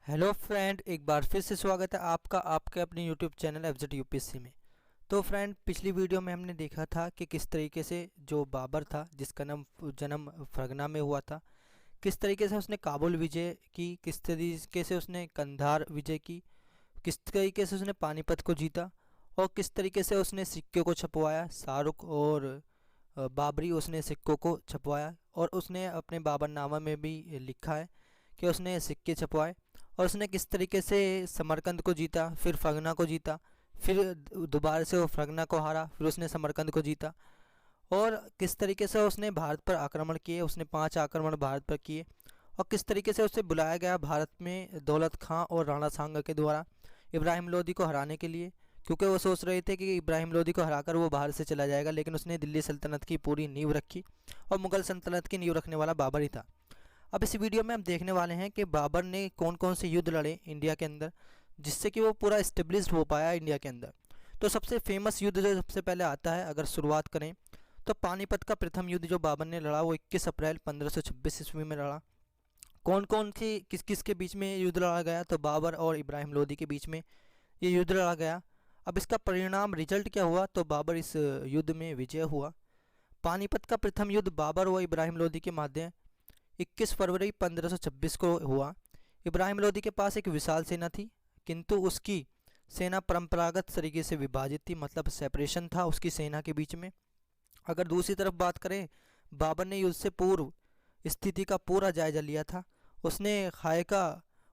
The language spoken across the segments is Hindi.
हेलो फ्रेंड, एक बार फिर से स्वागत है आपका आपके अपने यूट्यूब चैनल एफजेड यूपीएससी में। तो फ्रेंड, पिछली वीडियो में हमने देखा था कि किस तरीके से जो बाबर था, जिसका नाम जन्म फरगना में हुआ था, किस तरीके से उसने काबुल विजय की, किस तरीके से उसने कंधार विजय की, किस तरीके से उसने पानीपत को जीता और किस तरीके से उसने सिक्के को छपवाया। शाहरुख और बाबरी उसने सिक्कों को छपवाया और उसने अपने बाबरनामा में भी लिखा है कि उसने सिक्के छपवाए और उसने किस तरीके से समरकंद को जीता, फिर फरगना को जीता, फिर दोबारा से वो फरगना को हारा, फिर उसने समरकंद को जीता और किस तरीके से उसने भारत पर आक्रमण किए। उसने 5 आक्रमण भारत पर किए और किस तरीके से उसे बुलाया गया भारत में दौलत खां और राणा सांगा के द्वारा इब्राहिम लोदी को हराने के लिए, क्योंकि वो सोच रहे थे कि इब्राहिम लोदी को हराकर वो बाहर से चला जाएगा। लेकिन उसने दिल्ली सल्तनत की पूरी नींव रखी और मुगल सल्तनत की नींव रखने वाला बाबर ही था। अब इस वीडियो में हम देखने वाले हैं कि बाबर ने कौन कौन से युद्ध लड़े इंडिया के अंदर, जिससे कि वो पूरा इस्टेब्लिश हो पाया इंडिया के अंदर। तो सबसे फेमस युद्ध जो सबसे पहले आता है, अगर शुरुआत करें तो पानीपत का प्रथम युद्ध जो बाबर ने लड़ा वो 21 अप्रैल 1526 ईस्वी में लड़ा। कौन कौन सी किस किस के बीच में युद्ध लड़ा गया? तो बाबर और इब्राहिम लोदी के बीच में ये युद्ध लड़ा गया। अब इसका परिणाम रिजल्ट क्या हुआ? तो बाबर इस युद्ध में विजय हुआ। पानीपत का प्रथम युद्ध बाबर व इब्राहिम लोदी के माध्यम 21 फरवरी 1526 को हुआ। इब्राहिम लोदी के पास एक विशाल सेना थी, किंतु उसकी सेना परंपरागत तरीके से विभाजित थी, मतलब सेपरेशन था उसकी सेना के बीच में। अगर दूसरी तरफ बात करें, बाबर ने युद्ध से पूर्व स्थिति का पूरा जायजा लिया था। उसने खाई का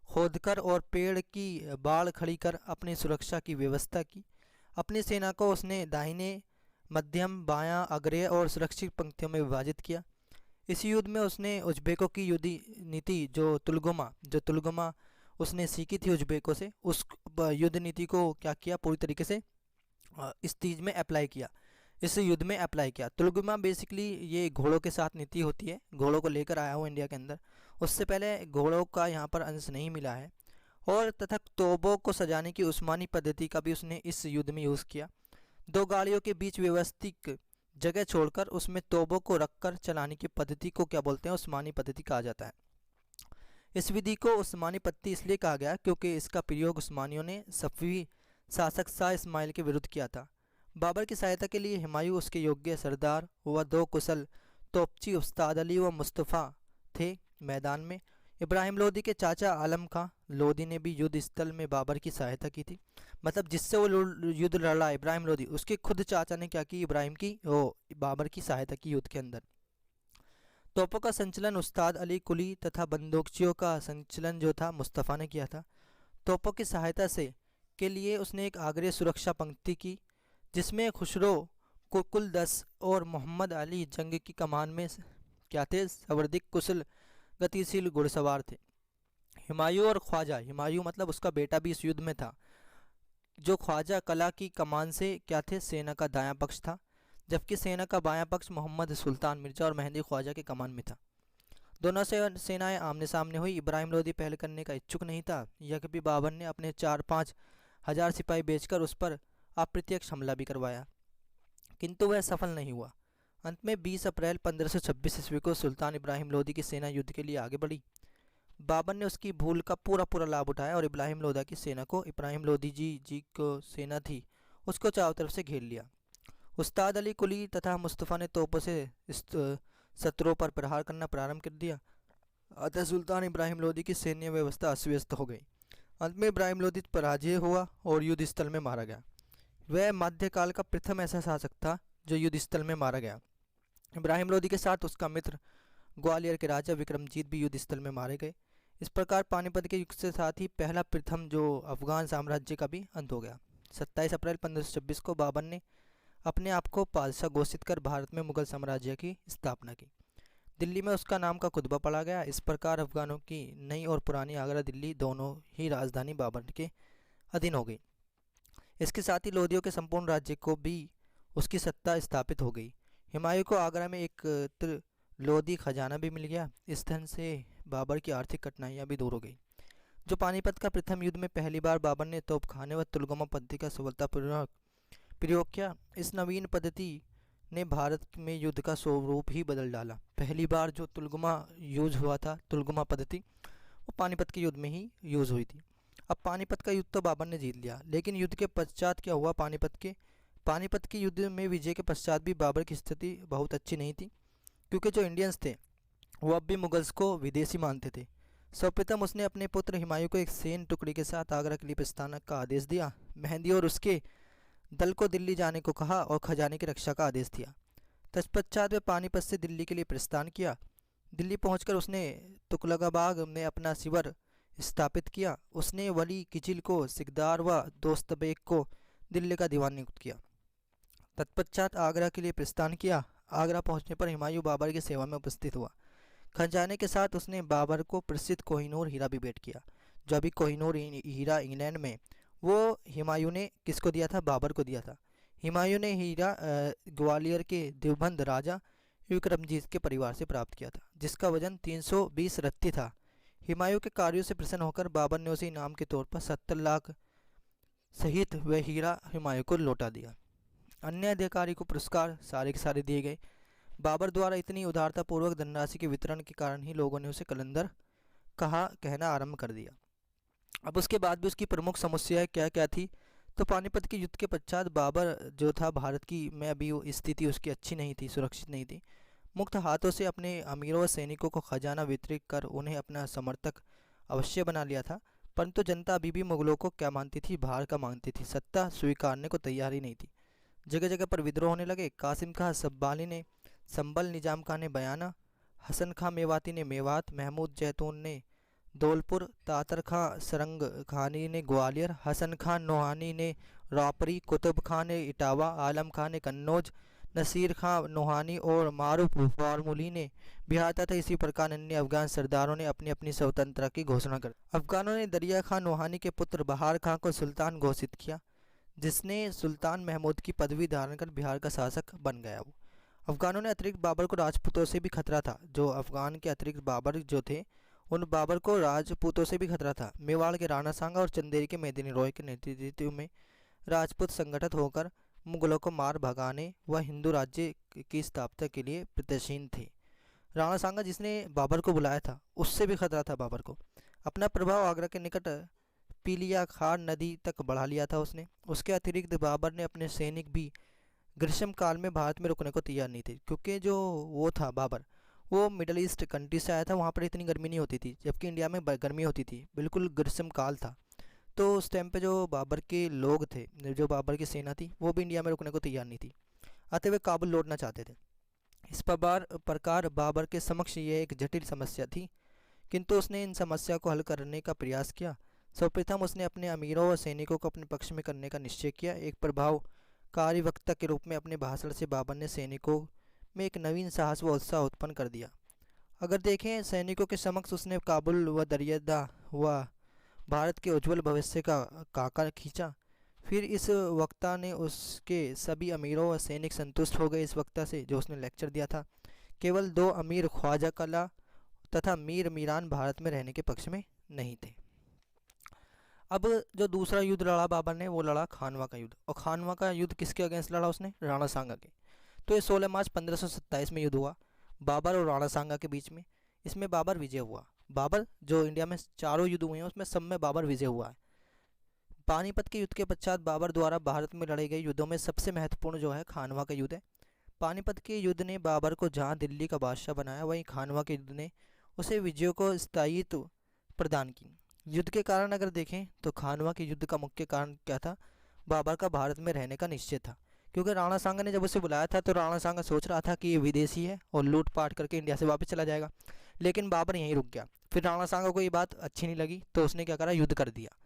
खोदकर और पेड़ की बाड़ खड़ी कर अपनी सुरक्षा की व्यवस्था की। अपनी सेना को उसने दाहिने, मध्यम, बायां, अग्रय और सुरक्षित पंक्तियों में विभाजित किया। इस युद्ध में उसने उज्बेकों की युद्ध नीति जो तुलगमा उसने सीखी थी उज्बेकों से, उस युद्ध नीति को क्या किया, पूरी तरीके से इस चीज़ में अप्लाई किया, इस युद्ध में अप्लाई किया। तुलगमा बेसिकली ये घोड़ों के साथ नीति होती है, घोड़ों को लेकर आया हूँ इंडिया के अंदर। उससे पहले घोड़ों का यहाँ पर अंश नहीं मिला है। और तथा तोपों को सजाने की उस्मानी पद्धति का भी उसने इस युद्ध में यूज़ किया। 2 गाड़ियों के बीच व्यवस्थित जगह छोड़कर उसमें तोपों को रखकर चलाने की पद्धति को क्या बोलते हैं? उस्मानी पद्धति कहा जाता है। इस विधि को उस्मानी पद्धति इसलिए कहा गया क्योंकि इसका प्रयोग उस्मानियों ने सफ़वी शासक शाह इस्माइल के विरुद्ध किया था। बाबर की सहायता के लिए हुमायूं उसके योग्य सरदार व 2 कुशल तोपची उस्ताद अली व मुस्तफ़ा थे मैदान में। इब्राहिम लोदी के चाचा आलम खां लोदी ने भी युद्ध स्थल में बाबर की सहायता की थी। मतलब जिससे वो युद्ध लड़ा इब्राहिम लोदी, उसके खुद चाचा ने क्या की, इब्राहिम की बाबर की सहायता की युद्ध के अंदर। तोपों का संचलन उस्ताद अली कुली तथा बंदूकचियों का संचलन जो था मुस्तफ़ा ने किया था। तोपों की सहायता से के लिए उसने एक आगरे सुरक्षा पंक्ति की, जिसमें खुसरो को कुल 10 और मोहम्मद अली जंग की कमान में क्या थे, सर्वाधिक कुशल गतिशील घुड़सवार थे। हुमायूं और ख्वाजा, हुमायूं मतलब उसका बेटा भी इस युद्ध में था, जो ख्वाजा कला की कमान से क्या थे, सेना का दायां पक्ष था, जबकि सेना का बायां पक्ष मोहम्मद सुल्तान मिर्जा और मेहंदी ख्वाजा के कमान में था। दोनों से सेनाएं आमने सामने हुई। इब्राहिम लोदी पहल करने का इच्छुक नहीं था, यह कभी बाबर ने अपने 4-5 हज़ार सिपाही बेचकर उस पर अप्रत्यक्ष हमला भी करवाया, किंतु वह सफल नहीं हुआ। अंत में 20 अप्रैल 1526 ईस्वी को सुल्तान इब्राहिम लोदी की सेना युद्ध के लिए आगे बढ़ी। बाबर ने उसकी भूल का पूरा लाभ उठाया और इब्राहिम लोदी की सेना को, इब्राहिम लोदी जी को सेना थी उसको चारों तरफ से घेर लिया। उस्ताद अली कुली तथा मुस्तफ़ा ने तोपों से शत्रुओं पर प्रहार करना प्रारंभ कर दिया। अतः सुल्तान इब्राहिम लोदी की सैन्य व्यवस्था अस्त व्यस्त हो गई। अंत में इब्राहिम लोदी पराजय हुआ और युद्ध स्थल में मारा गया। वह मध्यकाल का प्रथम ऐसा शासक था जो युद्ध स्थल में मारा गया। इब्राहिम लोदी के साथ उसका मित्र ग्वालियर के राजा विक्रमजीत भी युद्ध स्थल में मारे गए। इस प्रकार पानीपत के युद्ध के साथ ही पहला प्रथम जो अफगान साम्राज्य का भी अंत हो गया। 27 अप्रैल 1526 को बाबर ने अपने आप को बादशाह घोषित कर भारत में मुगल साम्राज्य की स्थापना की। दिल्ली में उसका नाम का खुतबा पढ़ा गया। इस प्रकार अफगानों की नई और पुरानी आगरा दिल्ली दोनों ही राजधानी बाबर के अधीन हो गई। इसके साथ ही लोदियों के संपूर्ण राज्य को भी उसकी सत्ता स्थापित हो गई। हुमायूं को आगरा में एक लोदी खजाना भी मिल गया। इस धन से बाबर की आर्थिक कठिनाइयाँ भी दूर हो गई। जो पानीपत का प्रथम युद्ध में पहली बार बाबर ने तोपखाने व तुलगमा पद्धति का सफलतापूर्वक प्रयोग किया। इस नवीन पद्धति ने भारत में युद्ध का स्वरूप ही बदल डाला। पहली बार जो तुलगमा यूज हुआ था, तुलगमा पद्धति, वो और पानीपत के युद्ध में ही यूज़ हुई थी। अब पानीपत का युद्ध तो बाबर ने जीत लिया, लेकिन युद्ध के पश्चात क्या हुआ? पानीपत के युद्ध में विजय के पश्चात भी बाबर की स्थिति बहुत अच्छी नहीं थी, क्योंकि जो इंडियंस थे वो अब भी मुगल्स को विदेशी मानते थे। सर्वप्रथम उसने अपने पुत्र हुमायूं को एक सैन्य टुकड़ी के साथ आगरा के लिए प्रस्थान का आदेश दिया। मेहंदी और उसके दल को दिल्ली जाने को कहा और खजाने की रक्षा का आदेश दिया। तत्पश्चात वे पानीपत से दिल्ली के लिए प्रस्थान किया। दिल्ली पहुंचकर उसने तुगलकाबाग में अपना शिविर स्थापित किया। उसने वली किचिल को सिकदार व दोस्तबेग को दिल्ली का दीवान नियुक्त किया। तत्पश्चात आगरा के लिए प्रस्थान किया। आगरा पहुंचने पर हुमायूं बाबर की सेवा में उपस्थित हुआ। खजाने के साथ उसने बाबर को प्रसिद्ध कोहिनूर हीरा भी भेंट किया। जो अभी कोहिनूर हीरा इंग्लैंड में, वो हुमायूं ने किसको दिया था? बाबर को दिया था। हुमायूं ने हीरा ग्वालियर के देवबंद राजा विक्रमजीत के परिवार से प्राप्त किया था, जिसका वजन 320 रत्ती था। हुमायूं के कार्यों से प्रसन्न होकर बाबर ने उसे इनाम के तौर पर 70 लाख सहित वह हीरा हुमायूं को लौटा दिया। अन्य अधिकारी को पुरस्कार सारे के सारे दिए गए। बाबर द्वारा इतनी उदारतापूर्वक धनराशि के वितरण के कारण ही लोगों ने उसे कलंदर कहना आरंभ कर दिया। अब उसके बाद भी उसकी प्रमुख समस्याएं क्या क्या थी? तो पानीपत के युद्ध के पश्चात बाबर जो था, भारत की में अभी वो स्थिति उसकी अच्छी नहीं थी, सुरक्षित नहीं थी। मुक्त हाथों से अपने अमीरों व सैनिकों को खजाना वितरित कर उन्हें अपना समर्थक अवश्य बना लिया था, परंतु जनता अभी भी मुगलों को क्या मानती थी? भार का मांगती थी, सत्ता स्वीकारने को तैयार ही नहीं थी। जगह जगह पर विद्रोह होने लगे। कासिम खां सब्बाली ने संबल, निजाम खां ने बयाना, हसन खां मेवाती ने मेवात, महमूद जैतून ने धौलपुर, तातर खां सरंग खानी ने ग्वालियर, हसन खान नोहानी ने रापरी, कुतुब खां ने इटावा, आलम खां ने कन्नौज, नसीर खां नोहानी और मारूफ फार्मूली ने बिहार तथा इसी प्रकार अन्य अफगान सरदारों ने अपनी अपनी स्वतंत्रता की घोषणा कर। अफगानों ने दरिया खां नोहानी के पुत्र बहार खां को सुल्तान घोषित किया, जिसने सुल्तान महमूद की पदवी धारण कर बिहार का शासक बन गया। वो अफगानों ने अतिरिक्त बाबर को राजपूतों से भी खतरा था। जो अफगान के अतिरिक्त बाबर जो थे, उन बाबर को राजपूतों से भी खतरा था। मेवाड़ के राणा सांगा और चंदेरी के मेदिनी रॉय के नेतृत्व में राजपूत संगठित होकर मुगलों को मार भगाने व हिंदू राज्य की स्थापना के लिए प्रत्ययशील थे। राणा सांगा, जिसने बाबर को बुलाया था, उससे भी खतरा था बाबर को। अपना प्रभाव आगरा के निकट पीलिया खार नदी तक बढ़ा लिया था उसने। उसके अतिरिक्त बाबर ने अपने सैनिक भी ग्रीष्म काल में भारत में रुकने को तैयार नहीं थे, क्योंकि जो वो था बाबर, वो मिडल ईस्ट कंट्री से आया था। वहाँ पर इतनी गर्मी नहीं होती थी, जबकि इंडिया में गर्मी होती थी। बिल्कुल ग्रीष्म काल था। तो उस टाइम पे जो बाबर के लोग थे, जो बाबर की सेना थी, वो भी इंडिया में रुकने को तैयार नहीं थी। अतः वे काबुल लौटना चाहते थे। इस प्रकार बाबर के समक्ष ये एक जटिल समस्या थी, किंतु उसने इन समस्या को हल करने का प्रयास किया। सर्वप्रथम उसने अपने अमीरों व सैनिकों को अपने पक्ष में करने का निश्चय किया। एक प्रभावकारी वक्ता के रूप में अपने भाषण से बाबर ने सैनिकों में एक नवीन साहस व उत्साह उत्पन्न कर दिया। अगर देखें, सैनिकों के समक्ष उसने काबुल व दरियादा व भारत के उज्ज्वल भविष्य का काका खींचा। फिर इस वक्ता ने उसके सभी अमीरों व सैनिक संतुष्ट हो गए इस वक्ता से, जो उसने लेक्चर दिया था। केवल 2 अमीर ख्वाजा कला तथा मीर मीरान भारत में रहने के पक्ष में नहीं थे। अब जो दूसरा युद्ध लड़ा बाबर ने, वो लड़ा खानवा का युद्ध। और खानवा का युद्ध किसके अगेंस्ट लड़ा उसने? राणा सांगा के। तो ये 16 मार्च 1527 में युद्ध हुआ बाबर और राणा सांगा के बीच में। इसमें बाबर विजय हुआ। बाबर, जो इंडिया में 4 युद्ध हुए हैं, उसमें सब में बाबर विजय हुआ है। पानीपत के युद्ध के पश्चात बाबर द्वारा भारत में लड़े गए युद्धों में सबसे महत्वपूर्ण जो है खानवा का युद्ध है। पानीपत के युद्ध ने बाबर को जहां दिल्ली का बादशाह बनाया, वहीं खानवा के युद्ध ने उसे विजयों को स्थायित्व प्रदान की। युद्ध के कारण अगर देखें तो खानवा के युद्ध का मुख्य कारण क्या था? बाबर का भारत में रहने का निश्चय था। क्योंकि राणा सांगा ने जब उसे बुलाया था, तो राणा सांगा सोच रहा था कि ये विदेशी है और लूटपाट करके इंडिया से वापस चला जाएगा, लेकिन बाबर यहीं रुक गया। फिर राणा सांगा को ये बात अच्छी नहीं लगी, तो उसने क्या करा? युद्ध कर दिया।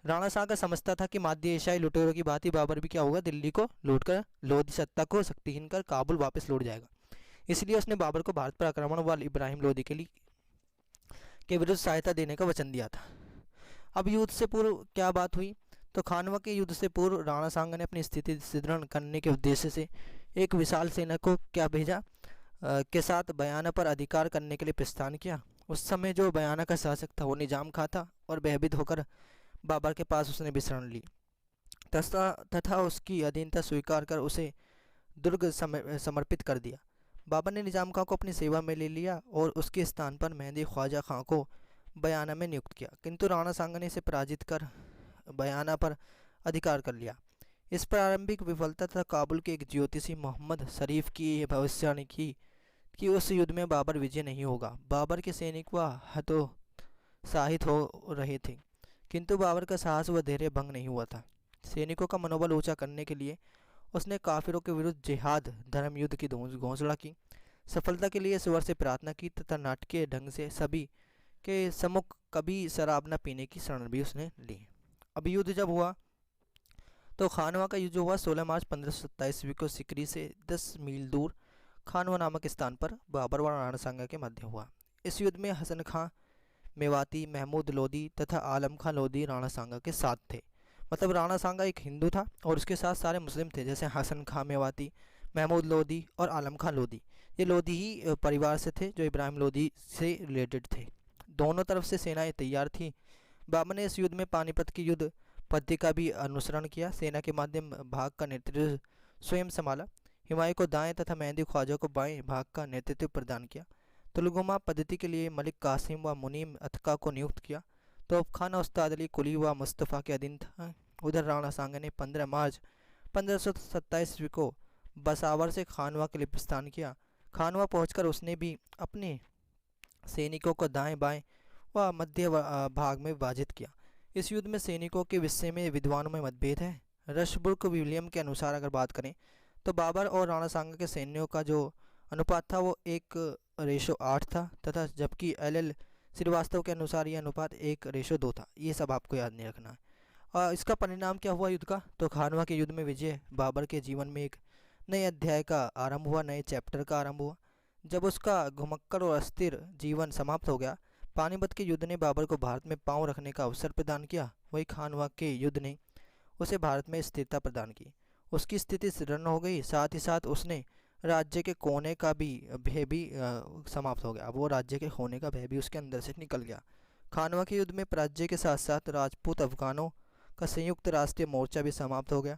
राणा सांगा समझता था कि मध्य एशियाई लुटेरों की बात ही बाबर भी क्या होगा, दिल्ली को लूट कर लोधी सत्ता को शक्तिहीन कर काबुल वापस लौट जाएगा। इसलिए उसने बाबर को भारत पर आक्रमण व इब्राहिम लोदी के विरुद्ध सहायता देने का वचन दिया था। अब युद्ध से पूर्व क्या बात हुई? तो खानवा के युद्ध से पूर्व राणा सांगा ने अपनी स्थिति सुदृढ़ करने के उद्देश्य से एक विशाल सेना को क्या भेजा के साथ बयाना पर अधिकार करने के लिए प्रस्थान किया। उस समय जो बयाना का शासक था वो निजाम खां था, और भयभीत होकर बाबर के पास उसने विश्राम ली तथा उसकी अधीनता स्वीकार कर उसे दुर्ग समर्पित कर दिया। बाबर ने निजाम खां को अपनी सेवा में ले लिया और उसके स्थान पर मेहंदी ख्वाजा खां को बयाना में नियुक्त किया, किंतु राणा सांगा ने इसे पराजित कर बयाना पर अधिकार कर लिया। इस प्रारंभिक विफलता तथा काबुल के एक ज्योतिषी मोहम्मद शरीफ की यह भविष्यवाणी की कि उस युद्ध में बाबर विजय नहीं होगा। बाबर के सैनिक व हतोत्साहित हो रहे थे, किंतु बाबर का साहस व धैर्य भंग नहीं हुआ था। सैनिकों का मनोबल ऊंचा करने के लिए उसने काफिरों के विरुद्ध जिहाद धर्म युद्ध की घोषणा की, सफलता के लिए ईश्वर से प्रार्थना की तथा नाटकीय ढंग से सभी के सम्मुख कभी शराब न पीने की शरण भी उसने ली। अब युद्ध जब हुआ तो खानवा का युद्ध हुआ 16 मार्च 1527 ईस्वी को सिकरी से 10 मील दूर खानवा नामक स्थान पर बाबर व राणा सांगा के मध्य हुआ। इस युद्ध में हसन खां मेवाती, महमूद लोदी तथा आलम खां लोदी राणा सांगा के साथ थे। मतलब राणा सांगा एक हिंदू था और उसके साथ सारे मुस्लिम थे, जैसे हसन खां मेवाती, महमूद लोदी और आलम खां लोदी। ये लोदी ही परिवार से थे जो इब्राहिम लोदी से रिलेटेड थे। दोनों तरफ से सेनाएं तैयार थी। बाबर ने इस युद्ध में पानीपत की युद्ध पद्धति का भी अनुसरण किया। सेना के माध्यम भाग का नेतृत्व स्वयं संभाला। हुमायूं को दाएं तथा मेहंदी ख्वाजा को बाएं भाग का नेतृत्व प्रदान किया। तुलगुमा पद्धति के लिए मलिक कासिम व मुनीम अतका को नियुक्त किया। तोपखाना उस्ताद अली कुली व मुस्तफ़ा के अधीन था। उधर राणा सांगा ने 15 मार्च 1527 ईस्वी को बसावर से खानवा के लिए प्रस्थान किया। खानवा पहुंचकर उसने भी अपने सैनिकों को दाएं बाएं व मध्य भाग में विभाजित किया। इस युद्ध में सैनिकों के विषय में विद्वानों में मतभेद है। रशबुर्ग विलियम के अनुसार अगर बात करें तो बाबर और राणा सांगा के सैन्यों का जो अनुपात था वो 1:8 था, तथा जबकि एल श्रीवास्तव के अनुसार यह अनुपात 1:2 था। ये सब आपको याद नहीं रखना है। इसका परिणाम क्या हुआ युद्ध का? तो खानवा के युद्ध में विजय बाबर के जीवन में एक नए अध्याय का आरंभ हुआ, नए चैप्टर का आरंभ हुआ। जब उसका घुमक्कड़ और अस्थिर जीवन समाप्त हो गया, पानीपत के युद्ध ने बाबर को भारत में पांव रखने का अवसर प्रदान किया। वही खानवा के युद्ध ने उसे भारत में स्थिरता प्रदान की। उसकी स्थिति सुदृढ़ हो गई, साथ ही साथ उसने राज्य के कोने का भी भय भी समाप्त हो गया। अब वो राज्य के होने का भय भी उसके अंदर से निकल गया। खानवा के युद्ध में पराजय के साथ साथ राजपूत अफगानों का संयुक्त राष्ट्रीय मोर्चा भी समाप्त हो गया।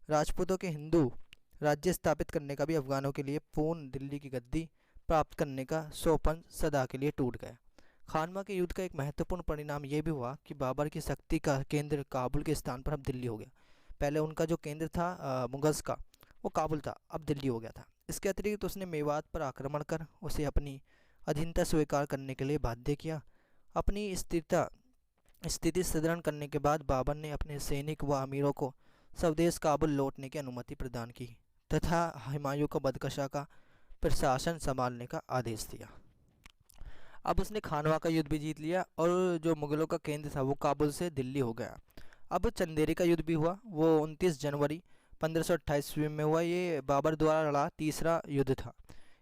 राजपूतों के हिंदू राज्य स्थापित करने का भी अफगानों के लिए पूर्ण दिल्ली की गद्दी प्राप्त करने का सौपन सदा के लिए टूट गया। खानवा के युद्ध का एक महत्वपूर्ण परिणाम यह भी हुआ कि बाबर की शक्ति का केंद्र काबुल के स्थान पर अब दिल्ली हो गया। पहले उनका जो केंद्र था मुगल्स का, वो काबुल था, अब दिल्ली हो गया था। इसके अतिरिक्त उसने मेवात पर आक्रमण कर उसे अपनी अधीनता स्वीकार करने के लिए बाध्य किया। अपनी स्थिति सुदृढ़ करने के बाद बाबर ने अपने सैनिक व अमीरों को स्वदेश काबुल लौटने की अनुमति प्रदान की तथा हुमायूं को बदकशा का प्रशासन संभालने का आदेश दिया। अब उसने खानवा का युद्ध भी जीत लिया और जो मुगलों का केंद्र था वो काबुल से दिल्ली हो गया। अब चंदेरी का युद्ध भी हुआ, वो 29 जनवरी 1528 ईस्वी में हुआ। ये बाबर द्वारा लड़ा तीसरा युद्ध था।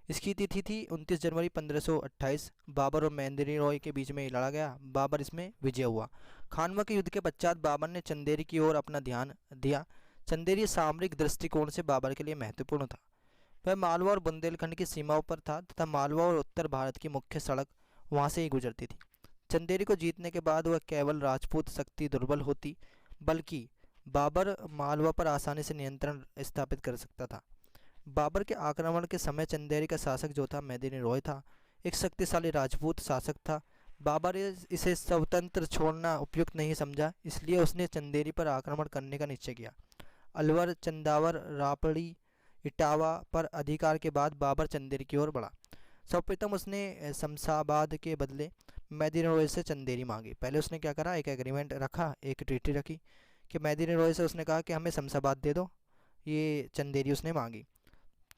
इसकी तिथि थी 29 जनवरी 1528। बाबर और महेंद्री रॉय के बीच में ये लड़ा गया। बाबर इसमें विजय हुआ। खानवा के युद्ध के पश्चात बाबर ने चंदेरी की ओर अपना ध्यान दिया। चंदेरी सामरिक दृष्टिकोण से बाबर के लिए महत्वपूर्ण था। वह मालवा और बुंदेलखंड की सीमाओं पर था तथा मालवा और उत्तर भारत की मुख्य सड़क वहाँ से ही गुजरती थी। चंदेरी को जीतने के बाद वह केवल राजपूत शक्ति दुर्बल होती, बल्कि बाबर मालवा पर आसानी से नियंत्रण स्थापित कर सकता था। बाबर के आक्रमण के समय चंदेरी का शासक जो था मेदिनी रॉय था, एक शक्तिशाली राजपूत शासक था। बाबर इसे स्वतंत्र छोड़ना उपयुक्त नहीं समझा, इसलिए उसने चंदेरी पर आक्रमण करने का निश्चय किया। अलवर, चंदावर, रापड़ी, इटावा पर अधिकार के बाद बाबर चंदेरी की ओर बढ़ा। सर्वप्रथम उसने शमशाबाद के बदले मेदिनी रॉय से चंदेरी मांगी। पहले उसने क्या करा, एक एग्रीमेंट रखा, एक ट्रीटी रखी कि मेदिनी रॉय से उसने कहा कि हमें शमशाबाद दे दो। ये चंदेरी उसने मांगी।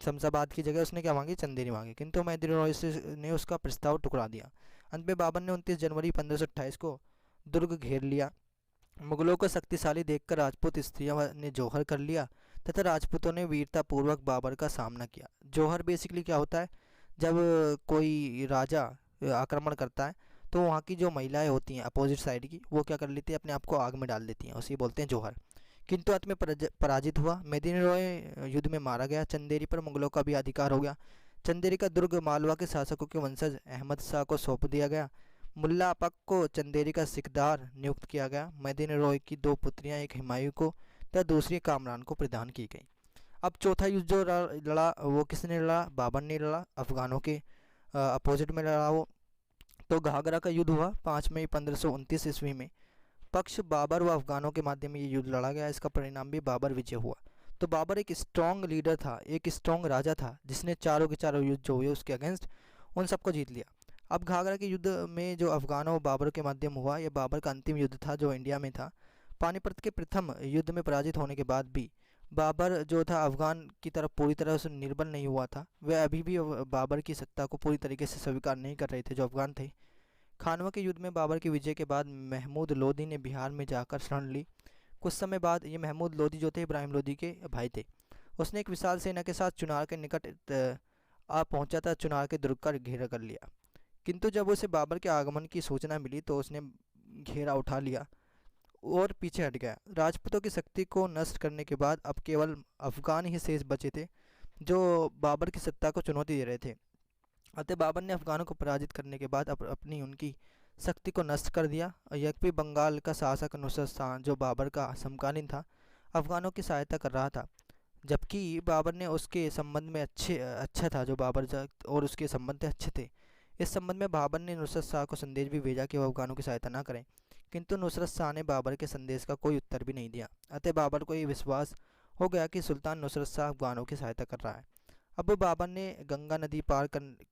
शमशाबाद की जगह उसने क्या मांगी, चंदेरी मांगी, किंतु मेदिनी रॉय ने उसका प्रस्ताव ठुकरा दिया। अंत में बाबर ने 29 जनवरी 1528 को दुर्ग घेर लिया। मुगलों को शक्तिशाली देखकर राजपूत स्त्रियों ने जौहर कर लिया तथा राजपूतों ने वीरतापूर्वक बाबर का सामना किया। जौहर बेसिकली क्या होता है, जब कोई राजा आक्रमण करता है तो वहाँ की जो महिलाएं होती हैं अपोजिट साइड की, वो क्या कर लेती हैं, अपने आप को आग में डाल देती हैं, उसे बोलते हैं जौहर। किंतु अंत में पराजित हुआ। मेदिनी रॉय युद्ध में मारा गया। चंदेरी पर मुगलों का भी अधिकार हो गया। चंदेरी का दुर्ग मालवा के शासकों के वंशज अहमद शाह को सौंप दिया गया। मुल्ला अपक को चंदेरी का सिकदार नियुक्त किया गया। मेदिनी रॉय की 2 पुत्रियां, एक हुमायूं को तथा दूसरी कामरान को प्रदान की गई। अब चौथा युद्ध जो लड़ा वो किसने लड़ा, बाबर ने लड़ा। अफगानों के अपोजिट में लड़ा वो। तो घाघरा का युद्ध हुआ 5 मई 1529 ईस्वी में। पक्ष बाबर व अफगानों के माध्यम में ये युद्ध लड़ा गया। इसका परिणाम भी बाबर विजय हुआ। तो बाबर एक स्ट्रॉन्ग लीडर था, एक स्ट्रॉन्ग राजा था, जिसने चारों के चारों युद्ध जो हुए उसके अगेंस्ट उन सबको जीत लिया। अब घाघरा के युद्ध में जो अफगानों और बाबर के माध्यम हुआ, यह बाबर का अंतिम युद्ध था जो इंडिया में था। पानीपत के प्रथम युद्ध में पराजित होने के बाद भी बाबर जो था अफगान की तरफ पूरी तरह से निर्बल नहीं हुआ था। वह अभी भी बाबर की सत्ता को पूरी तरीके से स्वीकार नहीं कर रहे थे जो अफगान थे। खानवा के युद्ध में बाबर की विजय के बाद महमूद लोदी ने बिहार में जाकर शरण ली। कुछ समय बाद ये महमूद लोदी जो थे इब्राहिम लोदी के भाई थे। उसने एक विशाल सेना के साथ चुनार के निकट आ पहुंचा था। चुनार के दुर्ग का घेरा कर लिया, किंतु जब उसे बाबर के आगमन की सूचना मिली तो उसने घेरा उठा लिया और पीछे हट गया। राजपूतों की शक्ति को नष्ट करने के बाद अब केवल अफगान ही शेष बचे थे जो बाबर की सत्ता को चुनौती दे रहे थे। अतः बाबर ने अफगानों को पराजित करने के बाद अपनी उनकी शक्ति को नष्ट कर दिया। यद्यपि बंगाल का शासक नुसरत शाह जो बाबर का समकालीन था, अफगानों की सहायता कर रहा था, जबकि बाबर ने उसके संबंध में अच्छा था जो बाबर और उसके संबंध अच्छे थे। इस संबंध में बाबर ने नुसरत शाह को संदेश भी भेजा कि वह अफगानों की सहायता न करें, किंतु नुसरत शाह ने बाबर के संदेश का कोई उत्तर भी नहीं दिया। अतः बाबर को ये विश्वास हो गया कि सुल्तान नुसरत शाह अफगानों की सहायता कर रहा है। अब बाबर ने गंगा नदी पार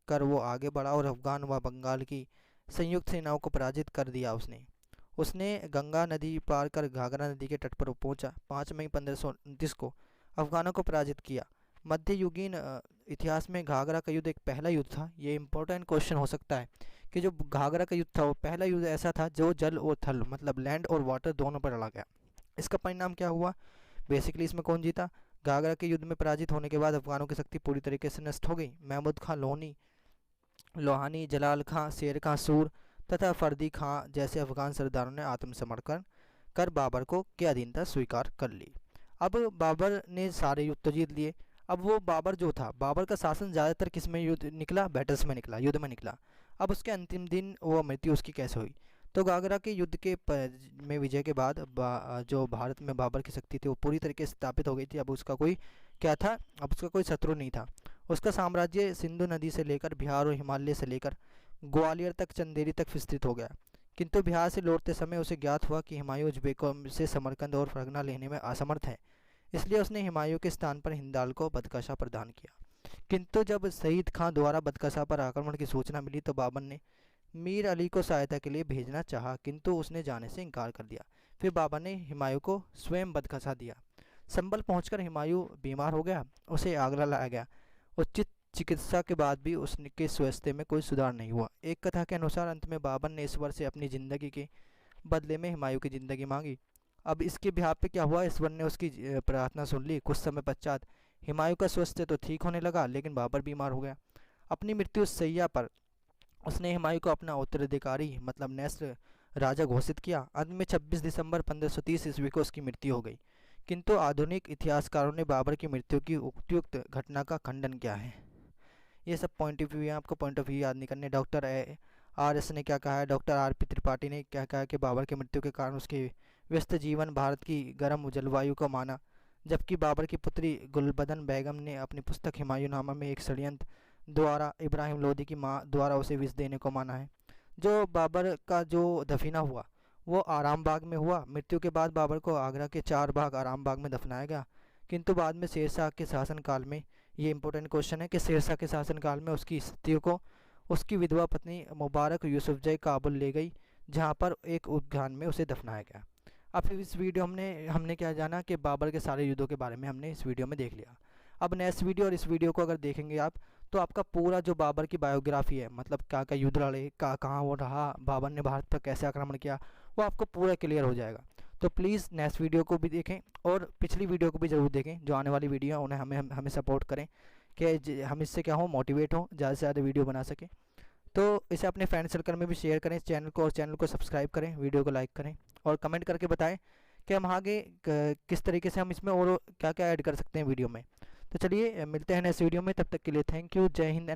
कर वो आगे बढ़ा और अफगान व बंगाल की संयुक्त सेनाओं को पराजित कर दिया। उसने गंगा नदी पार कर घाघरा नदी के तट पर पहुंचा। 5 मई 1529 को अफगानों को पराजित किया। मध्ययुगीन इतिहास में घाघरा का युद्ध एक पहला युद्ध था। ये इंपॉर्टेंट क्वेश्चन हो सकता है कि जो घाघरा का युद्ध था वो पहला युद्ध ऐसा था जो जल और थल मतलब लैंड और वाटर दोनों पर लड़ा गया। इसका परिणाम क्या हुआ? बेसिकली इसमें कौन जीता? घाघरा के युद्ध में पराजित होने के बाद अफगानों की शक्ति पूरी तरीके से नष्ट हो गई। महमूद खां लोहानी, जलाल खां, शेर खां सूर तथा फर्दी खां जैसे अफगान सरदारों ने आत्मसमर्पण कर बाबर को की अधीनता स्वीकार कर ली। अब बाबर ने सारे युद्ध तो जीत लिए। अब वो बाबर जो था, बाबर का शासन ज़्यादातर किस में युद्ध निकला? बैटल्स में निकला, युद्ध में निकला। अब उसके अंतिम दिन वो मृत्यु उसकी कैसे हुई? तो घाघरा के युद्ध में विजय के बाद जो भारत में बाबर की शक्ति थी वो पूरी तरीके से स्थापित हो गई थी। अब उसका कोई क्या था? अब उसका कोई शत्रु नहीं था। उसका साम्राज्य सिंधु नदी से लेकर बिहार और हिमालय से लेकर ग्वालियर तक, चंदेरी तक विस्तृत हो गया। किंतु बिहार से लौटते समय उसे ज्ञात हुआ कि हुमायूं उज़्बेकों से समरकंद और फरगना लेने में असमर्थ है। इसलिए उसने हुमायूं के स्थान पर हिंदाल को बदकशा प्रदान किया। किंतु जब सईद खां द्वारा बदकशा पर आक्रमण की सूचना मिली तो बाबर ने मीर अली को सहायता के लिए भेजना चाहा, किंतु उसने जाने से इनकार कर दिया। फिर बाबर ने हुमायूं को स्वयं बदकशा दिया। संभल पहुंचकर हुमायूं बीमार हो गया, उसे आगरा लाया गया। उचित चिकित्सा के बाद भी उसके स्वास्थ्य में कोई सुधार नहीं हुआ। एक कथा के अनुसार अंत में बाबर ने ईश्वर से अपनी ज़िंदगी के बदले में हुमायूं की ज़िंदगी मांगी। अब इसके बिहार पे क्या हुआ? ईश्वर ने उसकी प्रार्थना सुन ली। कुछ समय पश्चात हुमायूं का स्वास्थ्य तो ठीक होने लगा, लेकिन बाबर बीमार हो गया। अपनी मृत्यु शैय्या पर उसने हुमायूं को अपना उत्तराधिकारी मतलब नेक्स्ट राजा घोषित किया। अंत में 26 दिसंबर 1530 ईस्वी को उसकी मृत्यु हो गई। किंतु आधुनिक इतिहासकारों ने बाबर की मृत्यु की उपयुक्त घटना का खंडन किया है। ये सब पॉइंट ऑफ व्यू है, आपको पॉइंट ऑफ व्यू याद नहीं करने। डॉक्टर RS ने क्या कहा है, डॉक्टर RP त्रिपाठी ने क्या कहा है कि बाबर की मृत्यु के कारण उसके व्यस्त जीवन भारत की गर्म जलवायु को माना, जबकि बाबर की पुत्री गुलबदन बेगम ने अपनी पुस्तक हुमायूंनामा में एक षड्यंत्र द्वारा इब्राहिम लोदी की मां द्वारा उसे विष देने को माना है। जो बाबर का जो दफीना हुआ वो आराम बाग में हुआ। मृत्यु के बाद बाबर को आगरा के 4 बाग आराम बाग में दफनाया गया। किंतु बाद में शेरशाह के शासनकाल में, ये इंपॉर्टेंट क्वेश्चन है कि शेरशाह के शासनकाल में उसकी स्त्रियों को उसकी विधवा पत्नी मुबारक यूसुफजई काबुल ले गई, जहाँ पर एक उद्यान में उसे दफनाया गया। अब इस वीडियो हमने क्या जाना कि बाबर के सारे युद्धों के बारे में हमने इस वीडियो में देख लिया। अब नेक्स्ट वीडियो और इस वीडियो को अगर देखेंगे आप तो आपका पूरा जो बाबर की बायोग्राफी है, मतलब क्या क्या युद्ध लड़े, कहाँ वो रहा, बाबर ने भारत पर कैसे आक्रमण किया, वो आपको पूरा क्लियर हो जाएगा। तो प्लीज़ नेक्स्ट वीडियो को भी देखें और पिछली वीडियो को भी ज़रूर देखें। जो आने वाली वीडियो है उन्हें हमें सपोर्ट करें कि हम इससे क्या हो, मोटिवेट हो, ज़्यादा से ज़्यादा वीडियो बना सकें। तो इसे अपने फ्रेंड सर्कल में भी शेयर करें चैनल को, और चैनल को सब्सक्राइब करें, वीडियो को लाइक करें और कमेंट करके बताएं कि हम आगे किस तरीके से हम इसमें और क्या क्या ऐड कर सकते हैं वीडियो में। तो चलिए मिलते हैं नेक्स्ट वीडियो में, तब तक के लिए थैंक यू, जय हिंद।